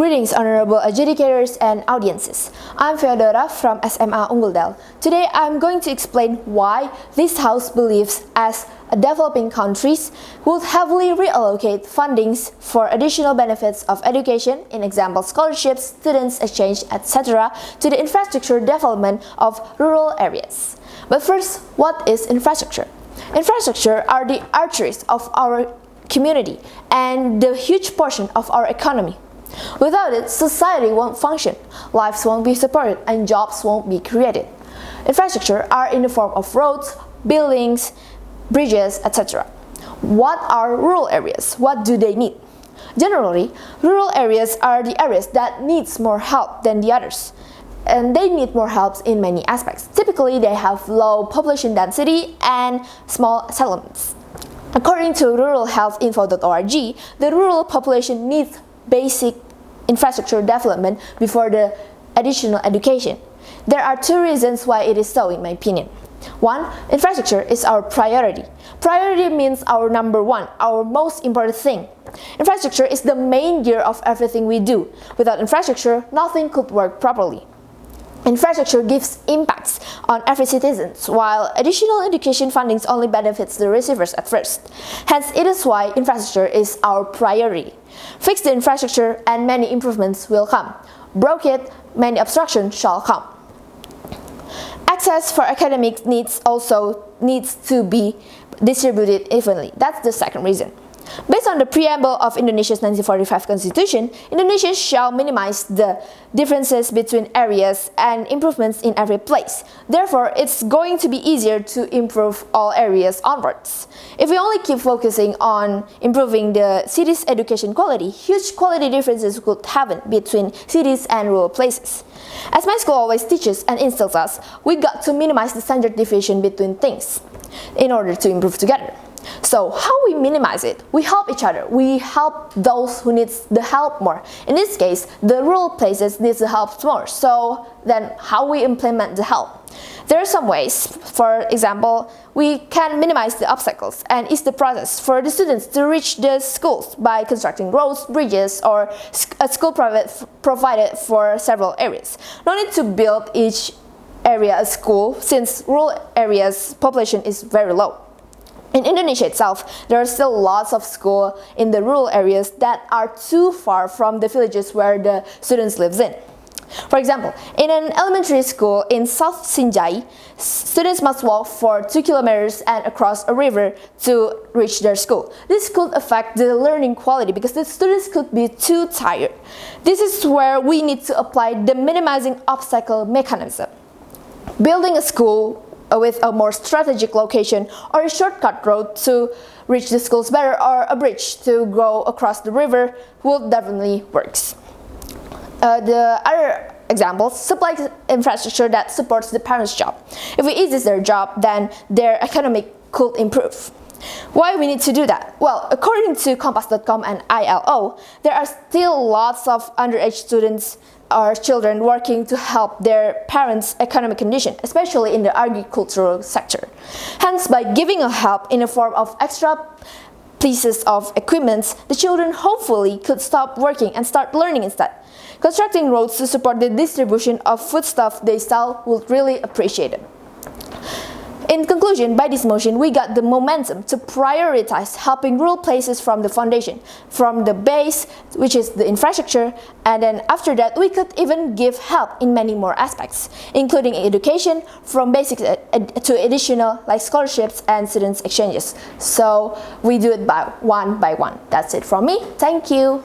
Greetings, honorable adjudicators and audiences. I'm Feodora from SMA Unggul. Today I'm going to explain why this house believes as developing countries would heavily reallocate fundings for additional benefits of education, in example scholarships, students exchange, etc., to the infrastructure development of rural areas. But first, what is infrastructure? Infrastructure are the arteries of our community and the huge portion of our economy. Without it, society won't function, lives won't be supported, and jobs won't be created. Infrastructure are in the form of roads, buildings, bridges, etc. What are rural areas? What do they need? Generally, rural areas are the areas that needs more help than the others. And they need more help in many aspects. Typically, they have low population density and small settlements. According to ruralhealthinfo.org, the rural population needs basic infrastructure development before the additional education. There are two reasons why it is so, in my opinion. One, infrastructure is our priority. Priority means our number one, our most important thing. Infrastructure is the main gear of everything we do. Without infrastructure, nothing could work properly. Infrastructure gives impacts on every citizen, while additional education funding only benefits the receivers at first. Hence, it is why infrastructure is our priority. Fix the infrastructure and many improvements will come. Broke it, many obstructions shall come. Access for academic needs also needs to be distributed evenly. That's the second reason. Based on the preamble of Indonesia's 1945 Constitution, Indonesia shall minimize the differences between areas and improvements in every place. Therefore, it's going to be easier to improve all areas onwards. If we only keep focusing on improving the city's education quality, huge quality differences could happen between cities and rural places. As my school always teaches and instills us, we got to minimize the standard deviation between things in order to improve together. So how we minimize it? We help each other. We help those who need the help more. In this case, the rural places need the help more. So then how we implement the help? There are some ways. For example, we can minimize the obstacles and ease the process for the students to reach the schools by constructing roads, bridges, or a school provided for several areas. No need to build each area a school since rural areas' population is very low. In Indonesia itself, there are still lots of schools in the rural areas that are too far from the villages where the students live in. For example, in an elementary school in South Sinjai, students must walk for 2 kilometers and across a river to reach their school. This could affect the learning quality because the students could be too tired. This is where we need to apply the minimizing obstacle mechanism. Building a school with a more strategic location or a shortcut road to reach the schools better or a bridge to go across the river will definitely work. The other examples, supply infrastructure that supports the parents' job. If we ease their job, then their economic could improve. Why we need to do that? Well, according to Kompas.com and ILO, there are still lots of underage students or children working to help their parents' economic condition, especially in the agricultural sector. Hence, by giving a help in the form of extra pieces of equipment, the children hopefully could stop working and start learning instead. Constructing roads to support the distribution of foodstuff they sell would really appreciate it. In conclusion, by this motion, we got the momentum to prioritize helping rural places from the foundation, from the base, which is the infrastructure, and then after that, we could even give help in many more aspects, including education, from basic to additional, like scholarships and students exchanges. So we do it by one. That's it from me. Thank you.